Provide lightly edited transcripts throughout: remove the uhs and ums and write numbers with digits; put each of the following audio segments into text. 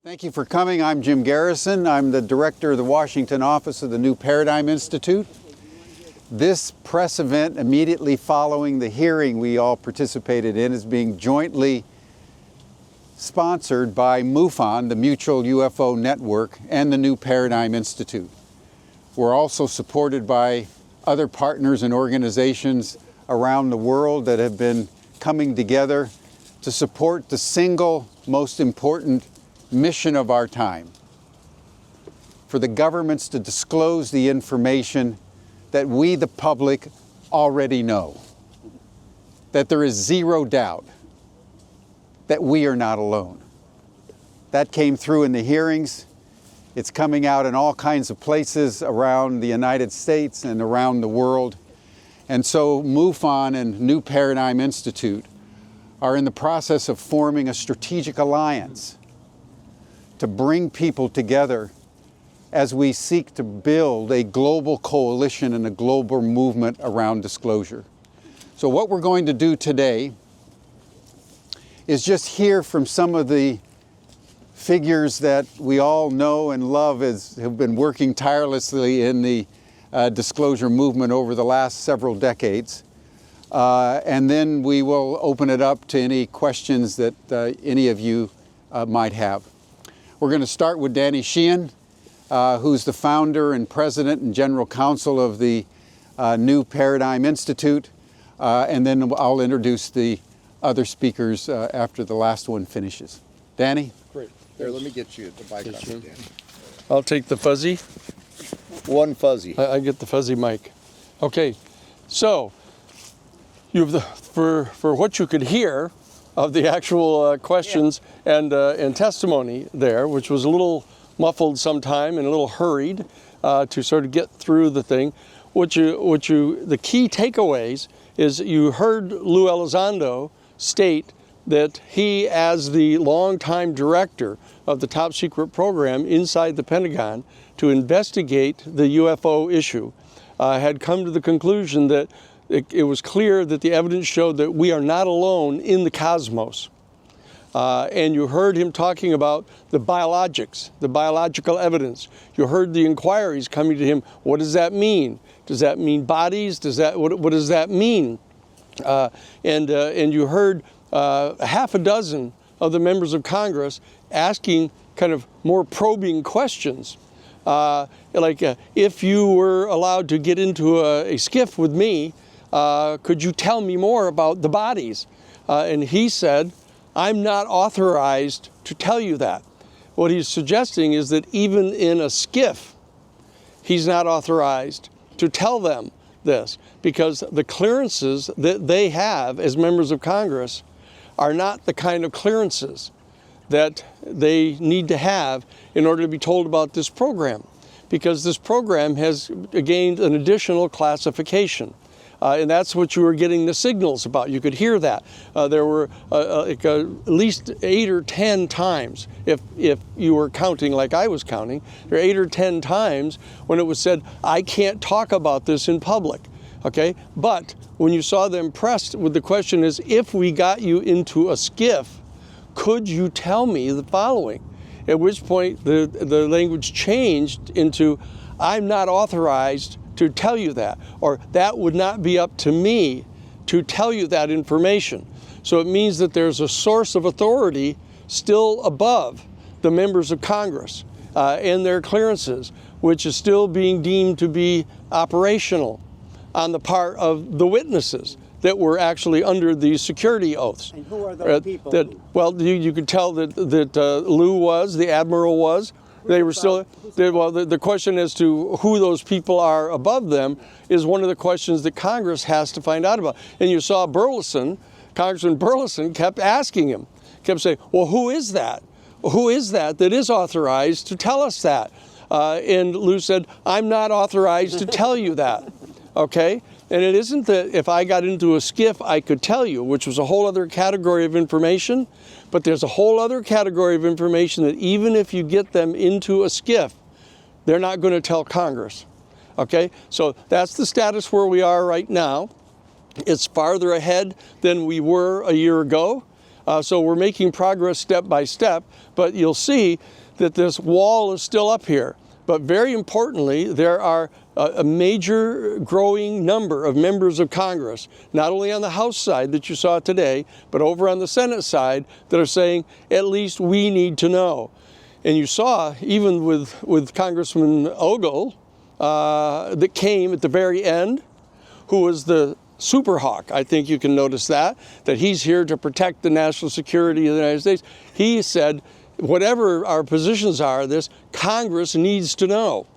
Thank you for coming. I'm Jim Garrison. I'm the director of the Washington office of the New Paradigm Institute. This press event immediately following the hearing we all participated in is being jointly sponsored by MUFON, the Mutual UFO Network, and the New Paradigm Institute. We're also supported by other partners and organizations around the world that have been coming together to support the single most important mission of our time: for the governments to disclose the information that we, the public, already know, that there is zero doubt that we are not alone. That came through in the hearings. It's coming out in all kinds of places around the United States and around the world. And so MUFON and New Paradigm Institute are in the process of forming a strategic alliance to bring people together as we seek to build a global coalition and a global movement around disclosure. So what we're going to do today is just hear from some of the figures that we all know and love, as have been working tirelessly in the disclosure movement over the last several decades. And then we will open it up to any questions that any of you might have. We're going to start with Danny Sheehan, who's the founder and president and general counsel of the New Paradigm Institute. And then I'll introduce the other speakers after the last one finishes. Danny? Great. There, let me get you the mic on, Danny. I'll take the fuzzy. One fuzzy. I get the fuzzy mic. Okay, so you've for what you could hear of the actual questions and testimony there, which was a little muffled sometime and a little hurried to sort of get through the thing. The key takeaways is you heard Lou Elizondo state that he, as the longtime director of the top secret program inside the Pentagon to investigate the UFO issue, had come to the conclusion that it was clear that the evidence showed that we are not alone in the cosmos. And you heard him talking about the biologics, the biological evidence. You heard the inquiries coming to him. What does that mean? Does that mean bodies? What does that mean? And you heard half a dozen of the members of Congress asking kind of more probing questions. If you were allowed to get into a skiff with me, could you tell me more about the bodies? And he said, I'm not authorized to tell you that. What he's suggesting is that even in a skiff, he's not authorized to tell them this, because the clearances that they have as members of Congress are not the kind of clearances that they need to have in order to be told about this program, because this program has gained an additional classification. And that's what you were getting the signals about. You could hear that. There were at least 8 or 10 times, if you were counting like I was counting, there were 8 or 10 times when it was said, I can't talk about this in public, okay? But when you saw them pressed with the question is, if we got you into a skiff, could you tell me the following? At which point the language changed into, I'm not authorized to tell you that, or that would not be up to me to tell you that information. So it means that there's a source of authority still above the members of Congress and their clearances, which is still being deemed to be operational on the part of the witnesses that were actually under these security oaths. And who are those people? You could tell that Lou was, the Admiral was. They were still, the question as to who those people are above them is one of the questions that Congress has to find out about. And you saw Congressman Burleson kept asking him, kept saying, well, who is that? Who is that is authorized to tell us that? And Lou said, I'm not authorized to tell you that, okay? And it isn't that if I got into a skiff, I could tell you, which was a whole other category of information, but there's a whole other category of information that even if you get them into a skiff, they're not going to tell Congress, okay? So that's the status where we are right now. It's farther ahead than we were a year ago. So we're making progress step by step, but you'll see that this wall is still up here. But very importantly, there are a major growing number of members of Congress, not only on the House side that you saw today, but over on the Senate side, that are saying, at least we need to know. And you saw, even with Congressman Ogle, that came at the very end, who was the super hawk. I think you can notice that he's here to protect the national security of the United States. He said, whatever our positions are, this Congress needs to know.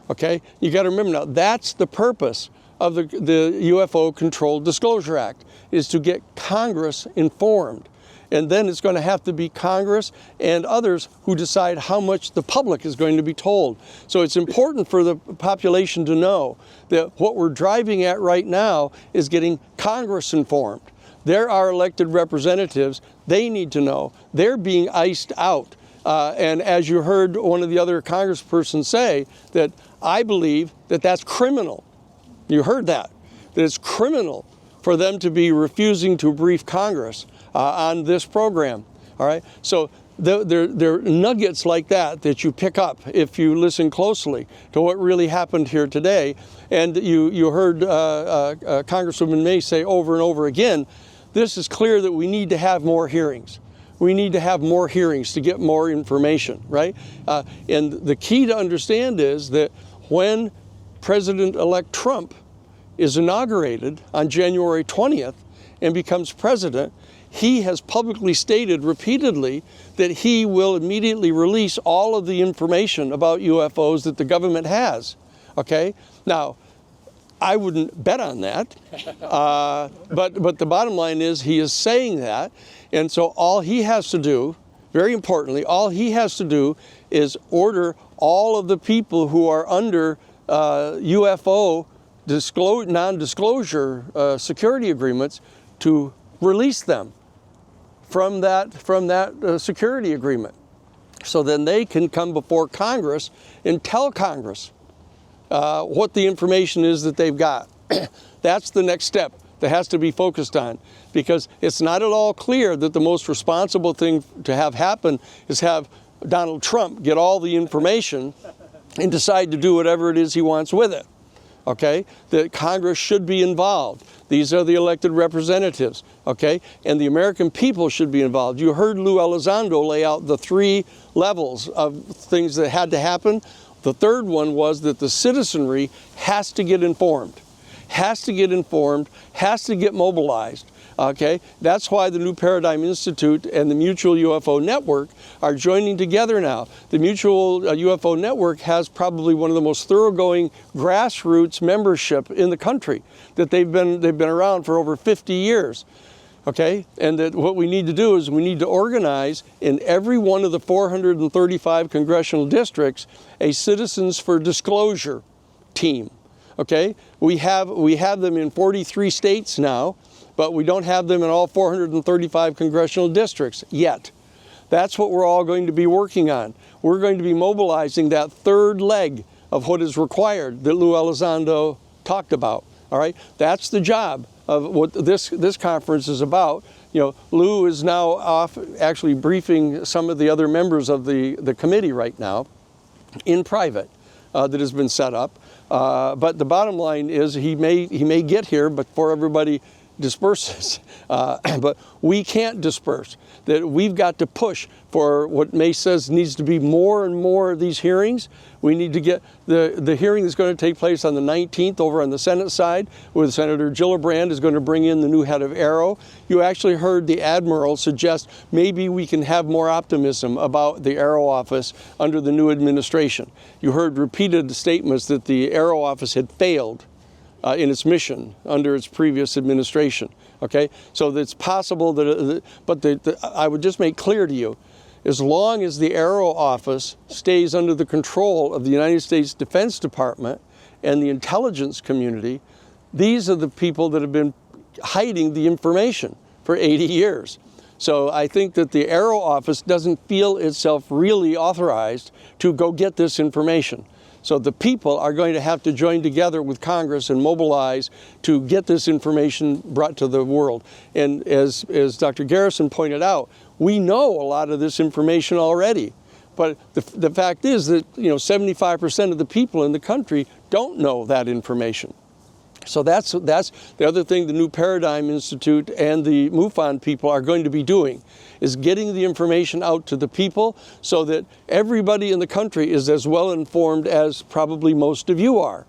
Okay, you got to remember now, that's the purpose of the UFO Controlled Disclosure Act, is to get Congress informed. And then it's going to have to be Congress and others who decide how much the public is going to be told. So it's important for the population to know that what we're driving at right now is getting Congress informed. They're our elected representatives. They need to know. They're being iced out. And as you heard one of the other congresspersons say, that I believe that that's criminal. You heard that it's criminal for them to be refusing to brief Congress on this program. All right. So there are nuggets like that you pick up if you listen closely to what really happened here today. And you heard Congresswoman May say over and over again, this is clear that we need to have more hearings. We need to have more hearings to get more information, right? And the key to understand is that when President-elect Trump is inaugurated on January 20th and becomes president, he has publicly stated repeatedly that he will immediately release all of the information about UFOs that the government has, okay? Now, I wouldn't bet on that, but the bottom line is he is saying that, and so all he has to do, very importantly, all he has to do is order all of the people who are under UFO non-disclosure security agreements to release them from that security agreement. So then they can come before Congress and tell Congress what the information is that they've got. That's the next step that has to be focused on, because it's not at all clear that the most responsible thing to have happen is have Donald Trump get all the information and decide to do whatever it is he wants with it. Okay, that Congress should be involved. These are the elected representatives, okay? And the American people should be involved. You heard Lou Elizondo lay out the 3 levels of things that had to happen. The third one was that the citizenry has to get informed, has to get mobilized. Okay, that's why the New Paradigm Institute and the Mutual UFO Network are joining together now. The Mutual UFO Network has probably one of the most thoroughgoing grassroots membership in the country. That they've been around for over 50 years. Okay, and that what we need to do is we need to organize in every one of the 435 congressional districts a Citizens for Disclosure team. Okay, we have them in 43 states now, but we don't have them in all 435 congressional districts yet. That's what we're all going to be working on. We're going to be mobilizing that third leg of what is required that Lou Elizondo talked about. All right, that's the job of what this conference is about. You know, Lou is now off actually briefing some of the other members of the committee right now in private that has been set up. But the bottom line is he may get here before everybody disperses, but we can't disperse. That we've got to push for what May says needs to be more and more of these hearings. We need to get the hearing that's going to take place on the 19th over on the Senate side, where Senator Gillibrand is going to bring in the new head of Aero. You actually heard the Admiral suggest maybe we can have more optimism about the Aero office under the new administration. You heard repeated statements that the Aero office had failed in its mission under its previous administration. Okay, so it's possible that, but I would just make clear to you, as long as the Aero office stays under the control of the United States Defense Department and the intelligence community, these are the people that have been hiding the information for 80 years. So I think that the Aero office doesn't feel itself really authorized to go get this information. So the people are going to have to join together with Congress and mobilize to get this information brought to the world. And as Dr. Garrison pointed out, we know a lot of this information already. But the fact is that 75% of the people in the country don't know that information. So that's the other thing the New Paradigm Institute and the MUFON people are going to be doing, is getting the information out to the people so that everybody in the country is as well informed as probably most of you are,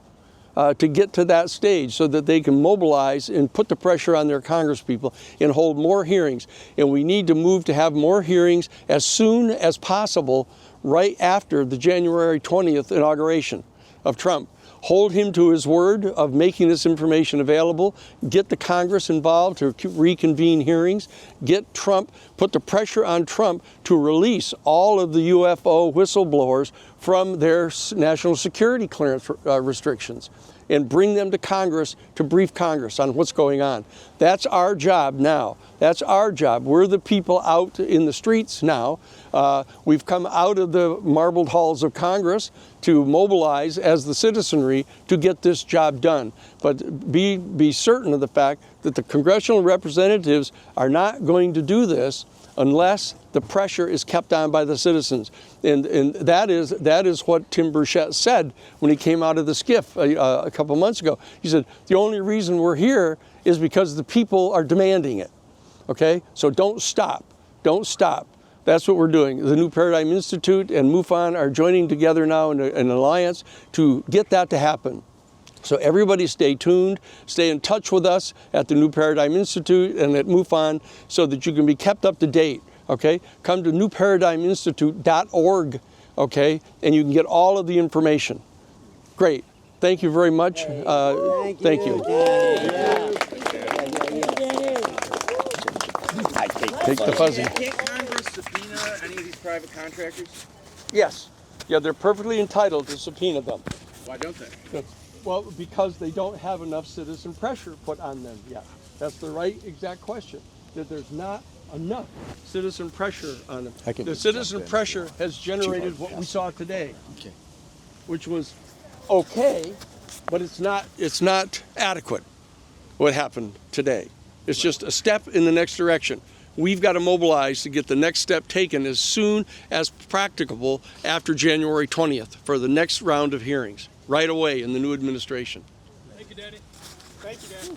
to get to that stage so that they can mobilize and put the pressure on their congresspeople and hold more hearings. And we need to move to have more hearings as soon as possible, right after the January 20th inauguration of Trump. Hold him to his word of making this information available, get the Congress involved to reconvene hearings, get Trump, put the pressure on Trump to release all of the UFO whistleblowers from their national security clearance restrictions and bring them to Congress to brief Congress on what's going on. That's our job now. That's our job. We're the people out in the streets now. We've come out of the marbled halls of Congress to mobilize as the citizenry to get this job done. But be certain of the fact that the congressional representatives are not going to do this unless the pressure is kept on by the citizens. And that is what Tim Burchett said when he came out of the skiff a couple months ago. He said, the only reason we're here is because the people are demanding it. Okay? So don't stop. Don't stop. That's what we're doing. The New Paradigm Institute and MUFON are joining together now in an alliance to get that to happen. So everybody stay tuned, stay in touch with us at the New Paradigm Institute and at MUFON so that you can be kept up to date, okay? Come to newparadigminstitute.org, okay, and you can get all of the information. Great. Thank you very much. Thank you. Take the fuzzy. Can't Congress subpoena any of these private contractors? Yes. Yeah, they're perfectly entitled to subpoena them. Why don't they? Well, because they don't have enough citizen pressure put on them yet. That's the right exact question, that there's not enough citizen pressure on them. The citizen pressure has generated what we saw today, which was okay, but it's not adequate, what happened today. It's just a step in the next direction. We've got to mobilize to get the next step taken as soon as practicable after January 20th for the next round of hearings, right away in the new administration. Thank you, Daddy. Thank you, Daddy.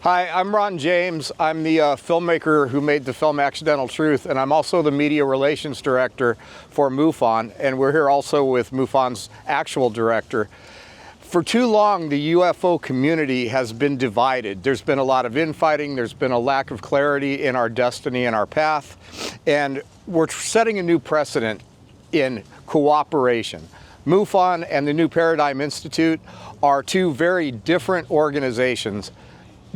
Hi, I'm Ron James. I'm the filmmaker who made the film Accidental Truth, and I'm also the media relations director for MUFON, and we're here also with MUFON's actual director. For too long, the UFO community has been divided. There's been a lot of infighting, there's been a lack of clarity in our destiny and our path, and we're setting a new precedent in cooperation. MUFON and the New Paradigm Institute are two very different organizations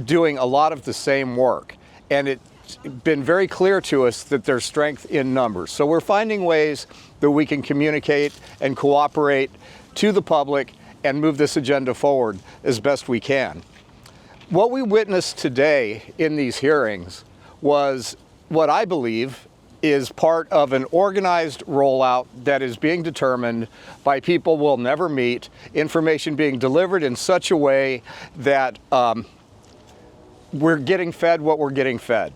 doing a lot of the same work, and it's been very clear to us that there's strength in numbers. So we're finding ways that we can communicate and cooperate to the public and move this agenda forward as best we can. What we witnessed today in these hearings was what I believe is part of an organized rollout that is being determined by people we'll never meet, information being delivered in such a way that we're getting fed what we're getting fed.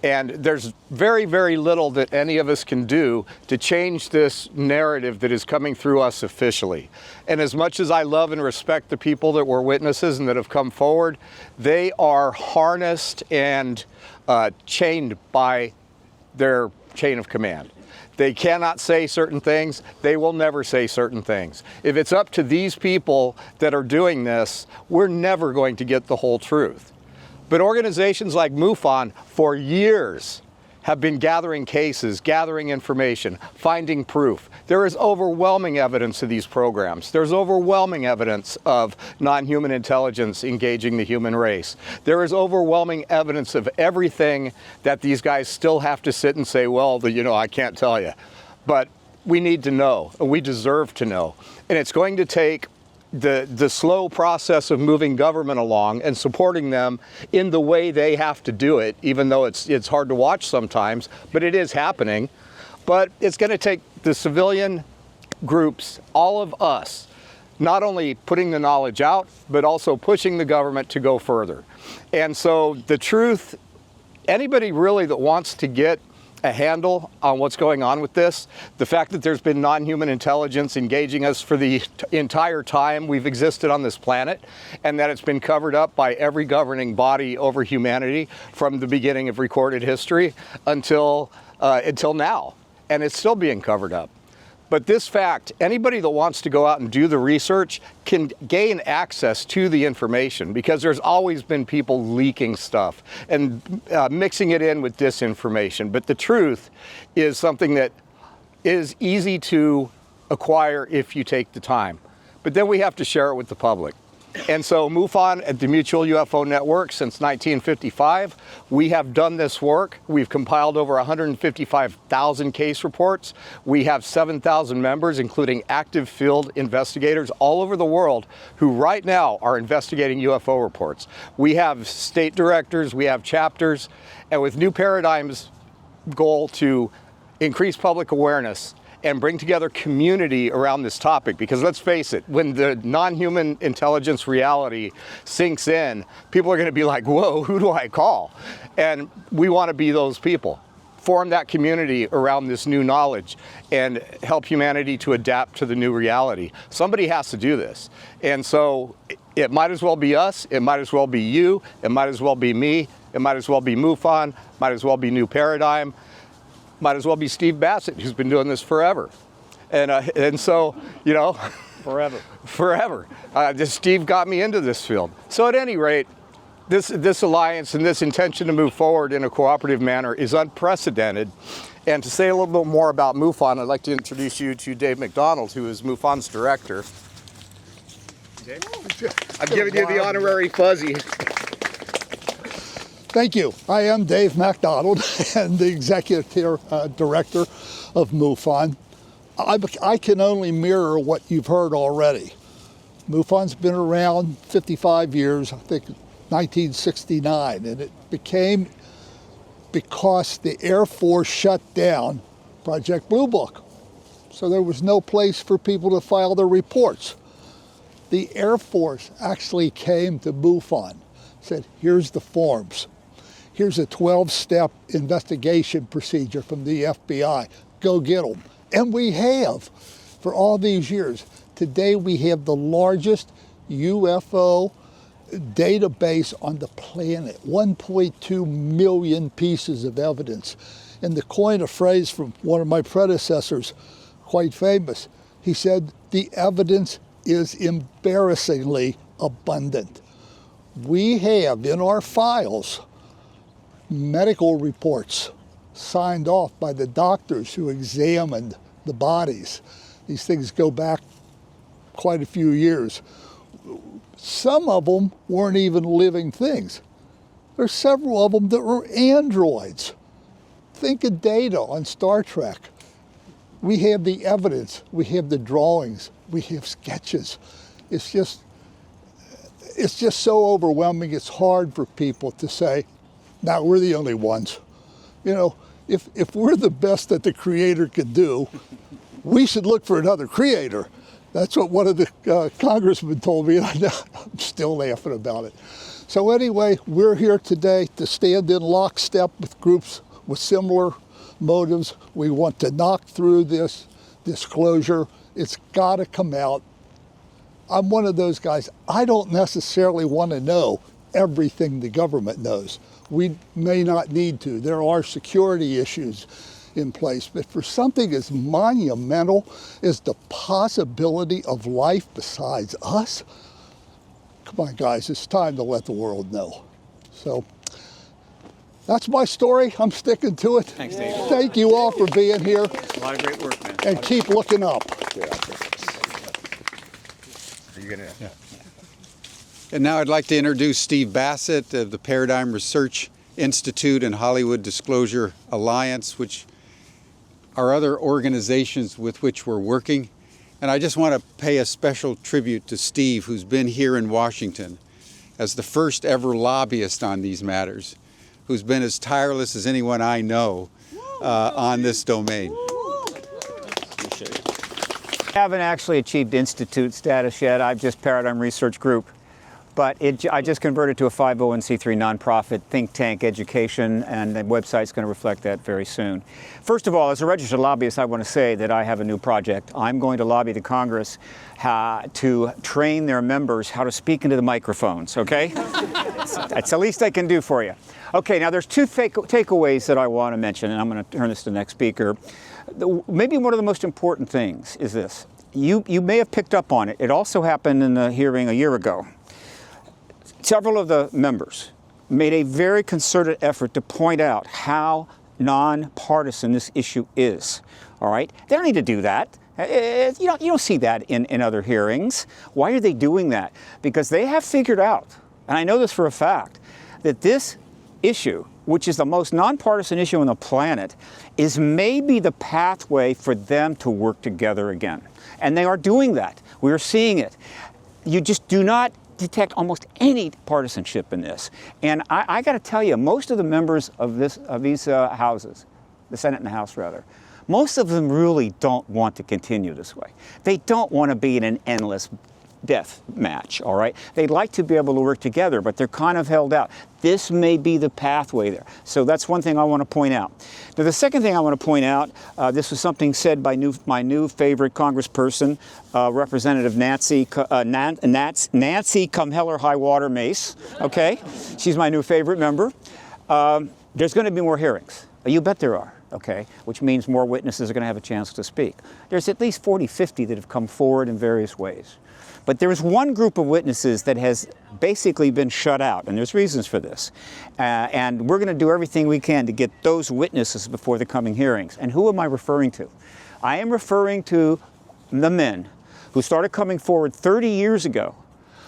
And there's very, very little that any of us can do to change this narrative that is coming through us officially. And as much as I love and respect the people that were witnesses and that have come forward, they are harnessed and chained by their chain of command. They cannot say certain things. They will never say certain things. If it's up to these people that are doing this, we're never going to get the whole truth. But organizations like MUFON for years have been gathering cases, gathering information, finding proof. There is overwhelming evidence of these programs. There's overwhelming evidence of non-human intelligence engaging the human race. There is overwhelming evidence of everything that these guys still have to sit and say, well, I can't tell you. But we need to know, and we deserve to know. And it's going to take the slow process of moving government along and supporting them in the way they have to do it, even though it's hard to watch sometimes, but it is happening. But it's going to take the civilian groups, all of us, not only putting the knowledge out, but also pushing the government to go further. And so the truth, anybody really that wants to get a handle on what's going on with this, the fact that there's been non-human intelligence engaging us for the entire time we've existed on this planet, and that it's been covered up by every governing body over humanity from the beginning of recorded history until now, and it's still being covered up. But this fact, anybody that wants to go out and do the research can gain access to the information, because there's always been people leaking stuff and mixing it in with disinformation. But the truth is something that is easy to acquire if you take the time. But then we have to share it with the public. And so MUFON at the Mutual UFO Network since 1955, we have done this work. We've compiled over 155,000 case reports. We have 7,000 members, including active field investigators all over the world who right now are investigating UFO reports. We have state directors, we have chapters, and with New Paradigm's goal to increase public awareness and bring together community around this topic, because let's face it, when the non-human intelligence reality sinks in, people are going to be like, whoa, who do I call? And we want to be those people, form that community around this new knowledge and help humanity to adapt to the new reality. Somebody has to do this. And so it might as well be us, it might as well be you, it might as well be me, it might as well be MUFON, might as well be New Paradigm, might as well be Steve Bassett, who's been doing this forever. And so, you know, forever. Steve got me into this field. So at any rate, this alliance and this intention to move forward in a cooperative manner is unprecedented. And to say a little bit more about MUFON, I'd like to introduce you to Dave McDonald, who is MUFON's director. Dave? I'm giving you the honorary fuzzy. Thank you. I am Dave MacDonald, and the executive director of MUFON. I can only mirror what you've heard already. MUFON's been around 55 years, I think 1969, and it became because the Air Force shut down Project Blue Book. So there was no place for people to file their reports. The Air Force actually came to MUFON, said, here's the forms. Here's a 12-step investigation procedure from the FBI. Go get them. And we have for all these years. Today we have the largest UFO database on the planet, 1.2 million pieces of evidence. And to coin a phrase from one of my predecessors, quite famous, he said, the evidence is embarrassingly abundant. We have in our files medical reports signed off by the doctors who examined the bodies. These things go back quite a few years. Some of them weren't even living things. There's several of them that were androids. Think of Data on Star Trek. We have the evidence, we have the drawings, we have sketches. It's just so overwhelming, it's hard for people to say, now we're the only ones. You know, if we're the best that the creator could do, we should look for another creator. That's what one of the congressmen told me, and I'm still laughing about it. So anyway, we're here today to stand in lockstep with groups with similar motives. We want to knock through this disclosure. It's got to come out. I'm one of those guys, I don't necessarily want to know everything the government knows. We may not need to. There are security issues in place, but for something as monumental as the possibility of life besides us, come on guys, it's time to let the world know. So that's my story. I'm sticking to it. Thanks, Dave. Thank you all for being here. A lot of great work, man. And keep looking up. Are you gonna? Yeah. And now I'd like to introduce Steve Bassett of the Paradigm Research Institute and Hollywood Disclosure Alliance, which are other organizations with which we're working. And I just want to pay a special tribute to Steve, who's been here in Washington as the first ever lobbyist on these matters, who's been as tireless as anyone I know on this domain. Haven't actually achieved institute status yet. I'm just Paradigm Research Group. But I just converted to a 501c3 nonprofit think tank education, and the website's going to reflect that very soon. First of all, as a registered lobbyist, I want to say that I have a new project. I'm going to lobby the Congress to train their members how to speak into the microphones, okay? That's the least I can do for you. Okay, now there's two takeaways that I want to mention, and I'm going to turn this to the next speaker. Maybe one of the most important things is this. You may have picked up on it. It also happened in the hearing a year ago. Several of the members made a very concerted effort to point out how nonpartisan this issue is. All right? They don't need to do that. You don't see that in other hearings. Why are they doing that? Because they have figured out, and I know this for a fact, that this issue, which is the most nonpartisan issue on the planet, is maybe the pathway for them to work together again. And they are doing that. We are seeing it. You just do not detect almost any partisanship in this. And I got to tell you, most of the members of these houses, the Senate and the House rather, most of them really don't want to continue this way. They don't want to be in an endless death match, all right? They'd like to be able to work together, but they're kind of held out. This may be the pathway there. So that's one thing I want to point out. Now, the second thing I want to point out, this was something said by my new favorite congressperson, Representative Nancy Come Hell or High Water Mace, okay? She's my new favorite member. There's going to be more hearings. You bet there are. Okay, which means more witnesses are going to have a chance to speak. There's at least 40, 50 that have come forward in various ways. But there is one group of witnesses that has basically been shut out, and there's reasons for this. And we're going to do everything we can to get those witnesses before the coming hearings. And who am I referring to? I am referring to the men who started coming forward 30 years ago,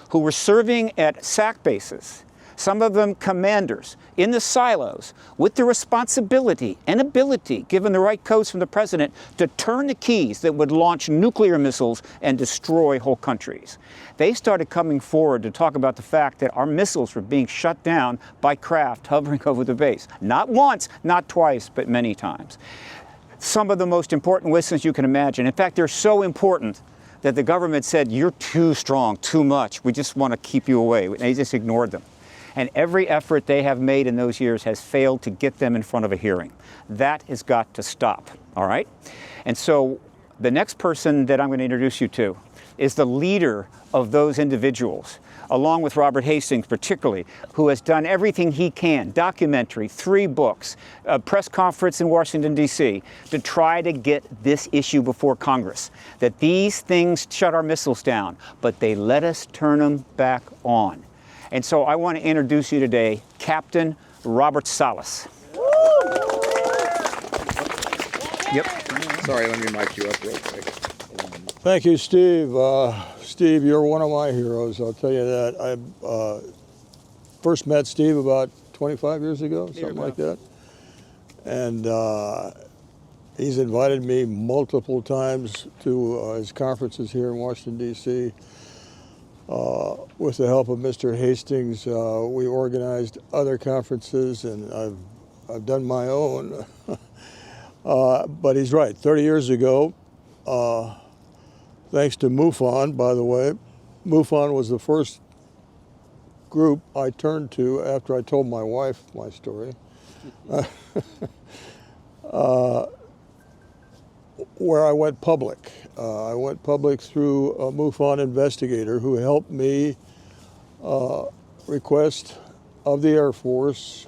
who were serving at SAC bases, some of them commanders, in the silos, with the responsibility and ability, given the right codes from the president, to turn the keys that would launch nuclear missiles and destroy whole countries. They started coming forward to talk about the fact that our missiles were being shut down by craft hovering over the base. Not once, not twice, but many times. Some of the most important witnesses you can imagine. In fact, they're so important that the government said, you're too strong, too much. We just want to keep you away. And they just ignored them. And every effort they have made in those years has failed to get them in front of a hearing. That has got to stop, all right? And so the next person that I'm going to introduce you to is the leader of those individuals, along with Robert Hastings particularly, who has done everything he can, documentary, 3 books, a press conference in Washington, D.C., to try to get this issue before Congress, that these things shut our missiles down, but they let us turn them back on. And so I want to introduce you today, Captain Robert Salas. Yep. Sorry, let me mic you up real quick. Thank you, Steve. Steve, you're one of my heroes, I'll tell you that. I first met Steve about 25 years ago, something like that. And he's invited me multiple times to his conferences here in Washington, D.C. With the help of Mr. Hastings, we organized other conferences, and I've done my own. But he's right, 30 years ago, thanks to MUFON, by the way, MUFON was the first group I turned to after I told my wife my story. Where I went public. I went public through a MUFON investigator who helped me request of the Air Force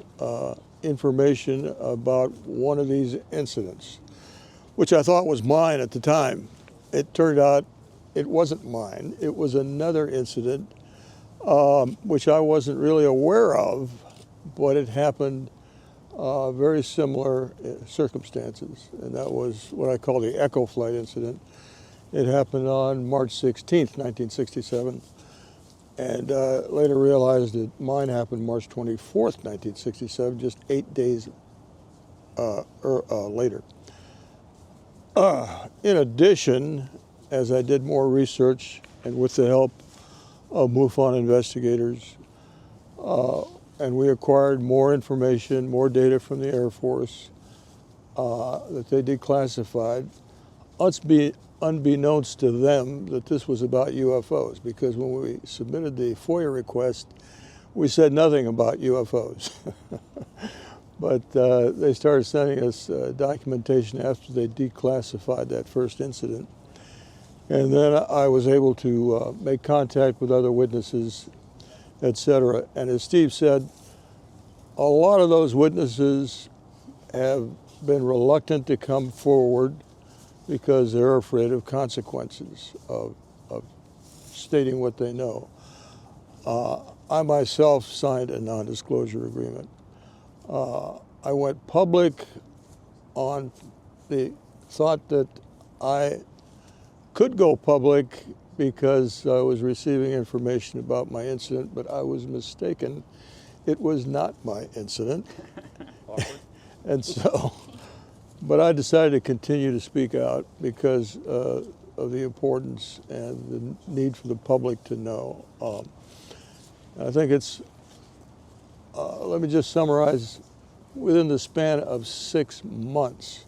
information about one of these incidents, which I thought was mine at the time. It turned out it wasn't mine. It was another incident which I wasn't really aware of, but it happened very similar circumstances, and that was what I call the Echo Flight incident. It happened on March 16th, 1967, and later realized that mine happened March 24th, 1967, just 8 days later. In addition, as I did more research and with the help of MUFON investigators, and we acquired more information, more data from the Air Force that they declassified. unbeknownst to them that this was about UFOs, because when we submitted the FOIA request, we said nothing about UFOs. But they started sending us documentation after they declassified that first incident. And then I was able to make contact with other witnesses, etc. And as Steve said, a lot of those witnesses have been reluctant to come forward because they're afraid of consequences of stating what they know. I myself signed a non-disclosure agreement. I went public on the thought that I could go public because I was receiving information about my incident, but I was mistaken. It was not my incident. And so, but I decided to continue to speak out because of the importance and the need for the public to know. I think it's, let me just summarize, within the span of 6 months,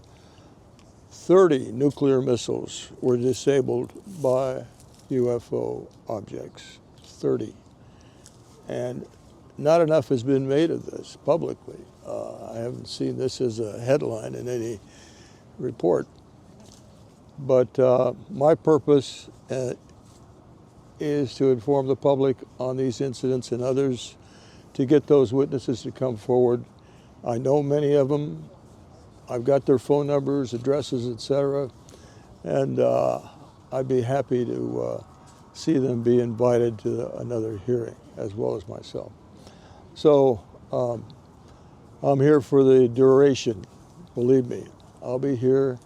30 nuclear missiles were disabled by UFO objects, 30. And not enough has been made of this publicly. I haven't seen this as a headline in any report. But my purpose is to inform the public on these incidents and others, to get those witnesses to come forward. I know many of them. I've got their phone numbers, addresses, etc. And I'd be happy to see them be invited to another hearing, as well as myself. So I'm here for the duration, believe me. I'll be here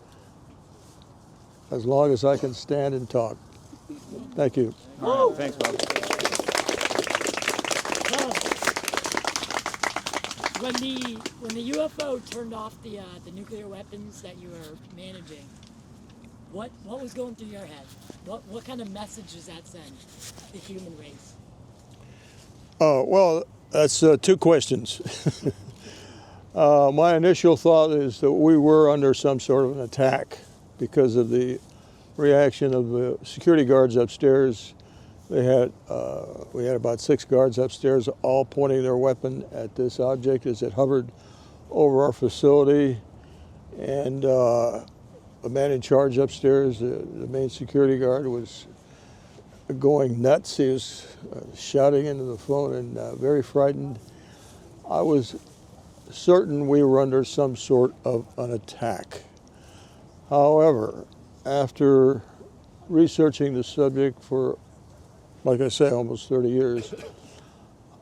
as long as I can stand and talk. Thank you. All right, thanks, Bob. When the UFO turned off the nuclear weapons that you were managing, what was going through your head? What kind of message does that send the human race? Well, that's 2 questions. My initial thought is that we were under some sort of an attack because of the reaction of the security guards upstairs. We had about 6 guards upstairs, all pointing their weapon at this object as it hovered over our facility. And the man in charge upstairs, the main security guard, was going nuts. He was shouting into the phone and very frightened. I was certain we were under some sort of an attack. However, after researching the subject for, like I say, almost 30 years,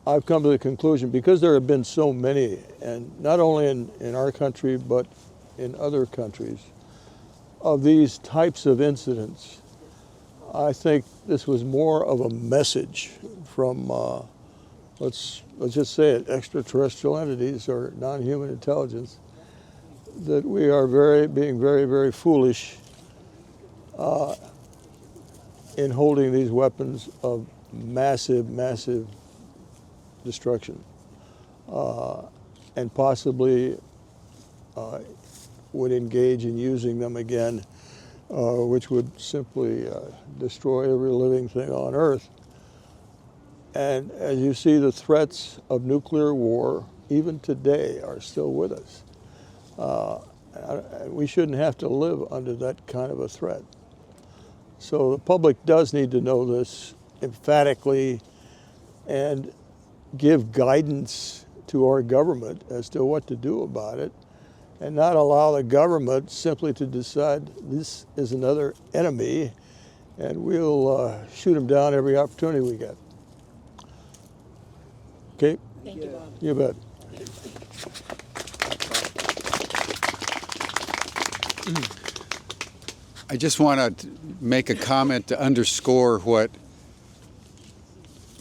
I've come to the conclusion, because there have been so many, and not only in our country, but in other countries, of these types of incidents, I think this was more of a message from, let's just say it, extraterrestrial entities or non-human intelligence, that we are being very, very foolish in holding these weapons of massive, massive destruction, and possibly would engage in using them again, which would simply destroy every living thing on Earth. And as you see, the threats of nuclear war, even today, are still with us. We shouldn't have to live under that kind of a threat. So the public does need to know this emphatically and give guidance to our government as to what to do about it, and not allow the government simply to decide this is another enemy and we'll shoot them down every opportunity we get. Okay? Thank you, Bob. You bet. I just want to make a comment to underscore what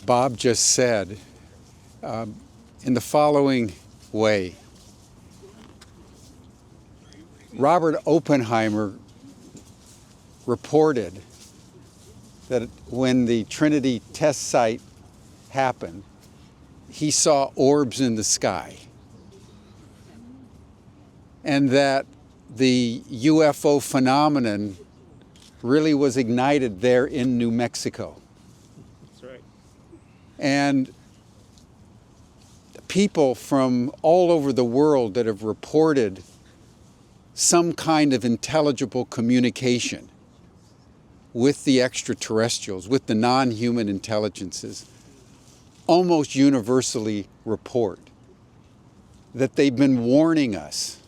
Bob just said in the following way. Robert Oppenheimer reported that when the Trinity test site happened, he saw orbs in the sky, and that the UFO phenomenon really was ignited there in New Mexico. That's right. And people from all over the world that have reported some kind of intelligible communication with the extraterrestrials, with the non-human intelligences, almost universally report that they've been warning us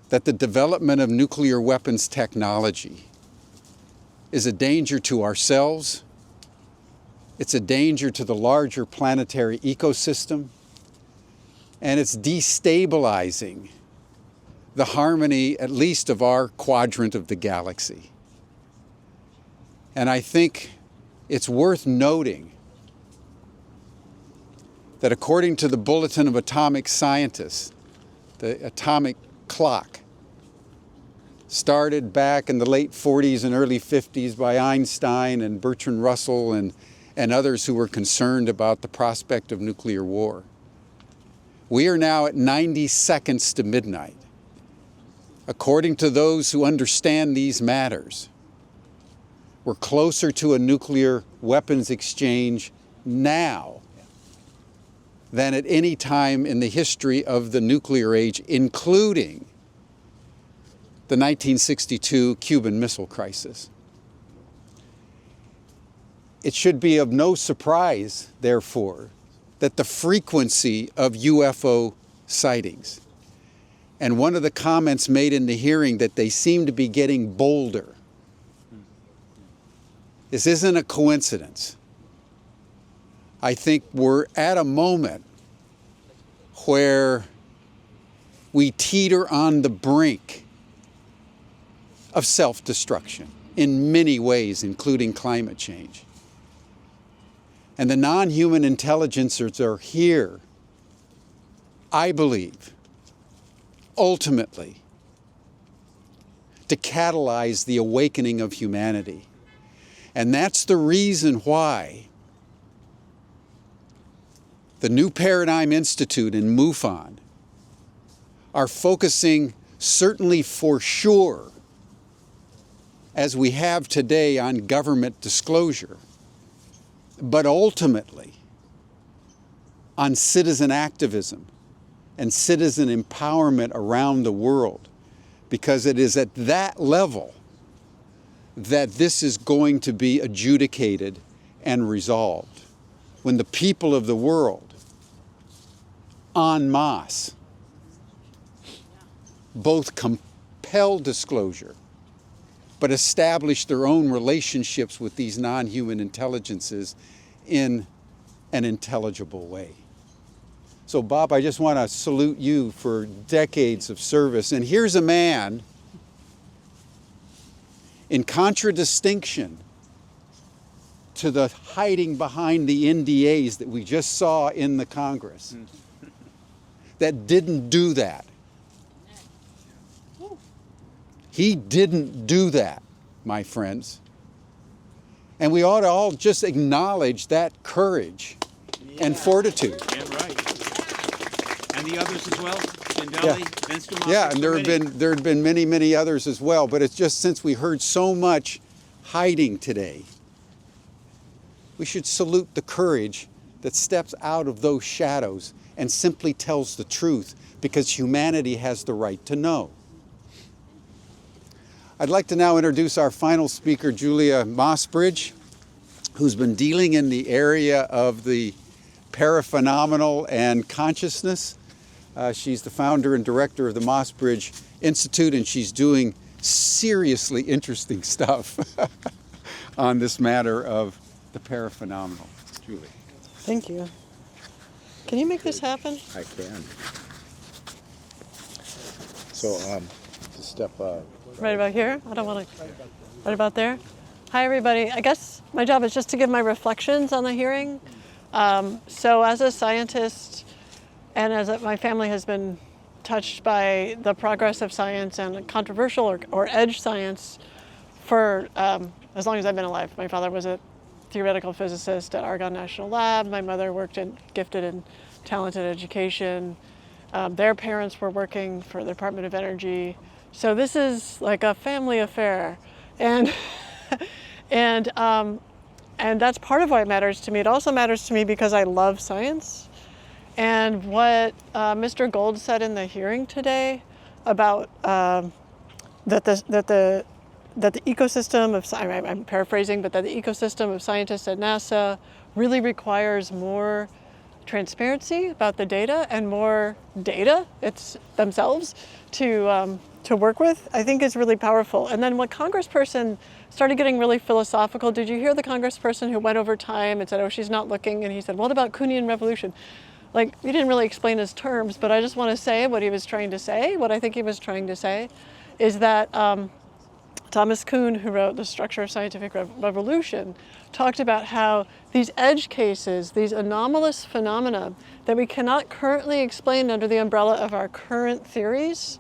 that the development of nuclear weapons technology is a danger to ourselves, it's a danger to the larger planetary ecosystem, and it's destabilizing the harmony, at least of our quadrant of the galaxy. And I think it's worth noting that according to the Bulletin of Atomic Scientists, the atomic clock started back in the late 40s and early 50s by Einstein and Bertrand Russell and others who were concerned about the prospect of nuclear war. We are now at 90 seconds to midnight. According to those who understand these matters, we're closer to a nuclear weapons exchange now than at any time in the history of the nuclear age, including the 1962 Cuban Missile Crisis. It should be of no surprise, therefore, that the frequency of UFO sightings, and one of the comments made in the hearing that they seem to be getting bolder. This isn't a coincidence. I think we're at a moment where we teeter on the brink of self-destruction in many ways, including climate change. And the non-human intelligencers are here, I believe, ultimately, to catalyze the awakening of humanity. And that's the reason why the New Paradigm Institute and MUFON are focusing, certainly for sure, as we have today, on government disclosure, but ultimately on citizen activism and citizen empowerment around the world, because it is at that level that this is going to be adjudicated and resolved. When the people of the world, en masse, both compel disclosure, but establish their own relationships with these non-human intelligences in an intelligible way. So Bob, I just want to salute you for decades of service. And here's a man, in contradistinction to the hiding behind the NDAs that we just saw in the Congress, that didn't do that. He didn't do that, my friends. And we ought to all just acknowledge that courage and fortitude. Yeah, right. And the others as well? Sindelli, Vince DeMoss. Yeah, and there had been many, many others as well. But it's just, since we heard so much hiding today, we should salute the courage that steps out of those shadows and simply tells the truth, because humanity has the right to know. I'd like to now introduce our final speaker, Julia Mossbridge, who's been dealing in the area of the paraphenomenal and consciousness. She's the founder and director of the Mossbridge Institute, and she's doing seriously interesting stuff on this matter of the paraphenomenal. Julie. Thank you. Can you make this happen? I can. So, to step Right about here? I don't want to. Right about there? Hi, everybody. I guess my job is just to give my reflections on the hearing. So as a scientist, and as my family has been touched by the progress of science and controversial or edge science for as long as I've been alive. My father was a theoretical physicist at Argonne National Lab. My mother worked in gifted and talented education. Their parents were working for the Department of Energy. So this is like a family affair. And and that's part of why it matters to me. It also matters to me because I love science. And what Mr. Gold said in the hearing today about that the ecosystem of, I'm paraphrasing, but that the ecosystem of scientists at NASA really requires more transparency about the data and more data themselves to work with, I think is really powerful. And then when congressperson started getting really philosophical, did you hear the congressperson who went over time and said, oh, she's not looking, and he said, what about Kuhnian revolution? Like, he didn't really explain his terms, but I just want to say what he was trying to say. What I think he was trying to say is that Thomas Kuhn, who wrote The Structure of Scientific Revolution, talked about how these edge cases, these anomalous phenomena that we cannot currently explain under the umbrella of our current theories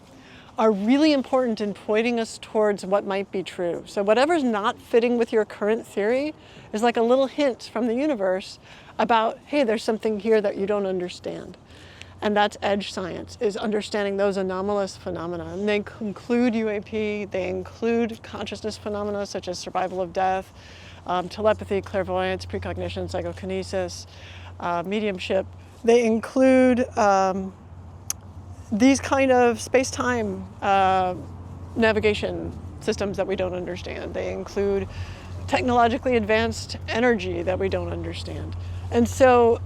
are really important in pointing us towards what might be true. So whatever's not fitting with your current theory is like a little hint from the universe about, hey, there's something here that you don't understand. And that's edge science, is understanding those anomalous phenomena. And they include UAP, they include consciousness phenomena such as survival of death, telepathy, clairvoyance, precognition, psychokinesis, mediumship. They include these kind of space-time navigation systems that we don't understand. They include technologically advanced energy that we don't understand. And so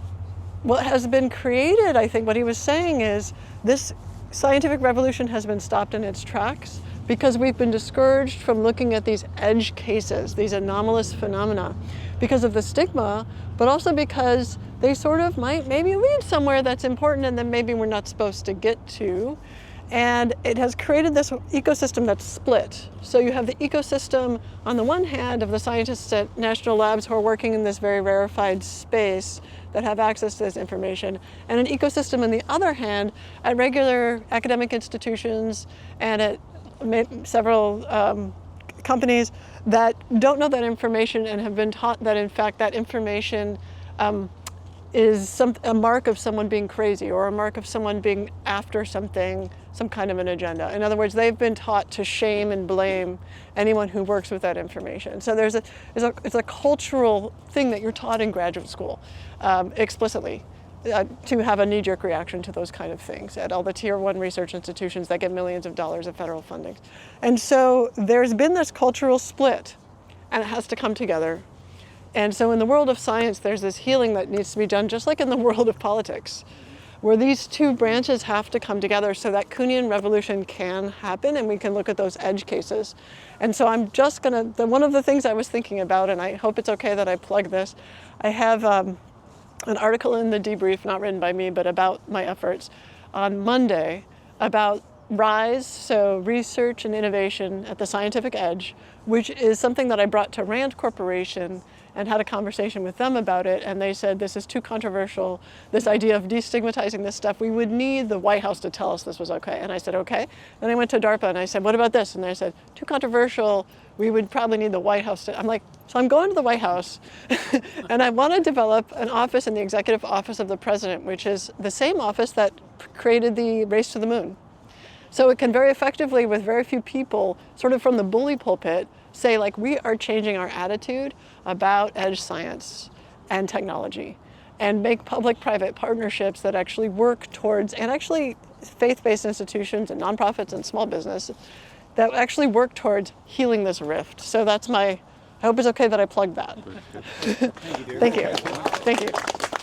what has been created, I think what he was saying is this scientific revolution has been stopped in its tracks because we've been discouraged from looking at these edge cases, these anomalous phenomena, because of the stigma, but also because they sort of might maybe lead somewhere that's important and then maybe we're not supposed to get to. And it has created this ecosystem that's split. So you have the ecosystem on the one hand of the scientists at national labs who are working in this very rarefied space that have access to this information, and an ecosystem on the other hand at regular academic institutions and at several companies that don't know that information and have been taught that in fact that information is a mark of someone being crazy or a mark of someone being after something, some kind of an agenda. In other words, they've been taught to shame and blame anyone who works with that information. So it's a cultural thing that you're taught in graduate school explicitly to have a knee-jerk reaction to those kind of things at all the tier 1 research institutions that get millions of dollars of federal funding. And so there's been this cultural split and it has to come together. And so in the world of science, there's this healing that needs to be done, just like in the world of politics, where these two branches have to come together so that Kuhnian revolution can happen and we can look at those edge cases. And so I'm just gonna, one of the things I was thinking about, and I hope it's okay that I plug this, I have an article in the debrief, not written by me, but about my efforts on Monday about RISE, so research and innovation at the scientific edge, which is something that I brought to RAND Corporation and had a conversation with them about it, and they said this is too controversial, this idea of destigmatizing this stuff. We would need the White House to tell us this was okay. And I said, okay. Then I went to DARPA and I said, what about this? And they said, too controversial, we would probably need the White House to, I'm like, so I'm going to the White House and I want to develop an office in the executive office of the president, which is the same office that created the race to the moon. So it can very effectively, with very few people, sort of from the bully pulpit, say like, we are changing our attitude about edge science and technology and make public-private partnerships that actually work towards, and actually faith-based institutions and nonprofits and small business that actually work towards healing this rift. So that's my, I hope it's okay that I plugged that. Thank you. Thank you. Thank you.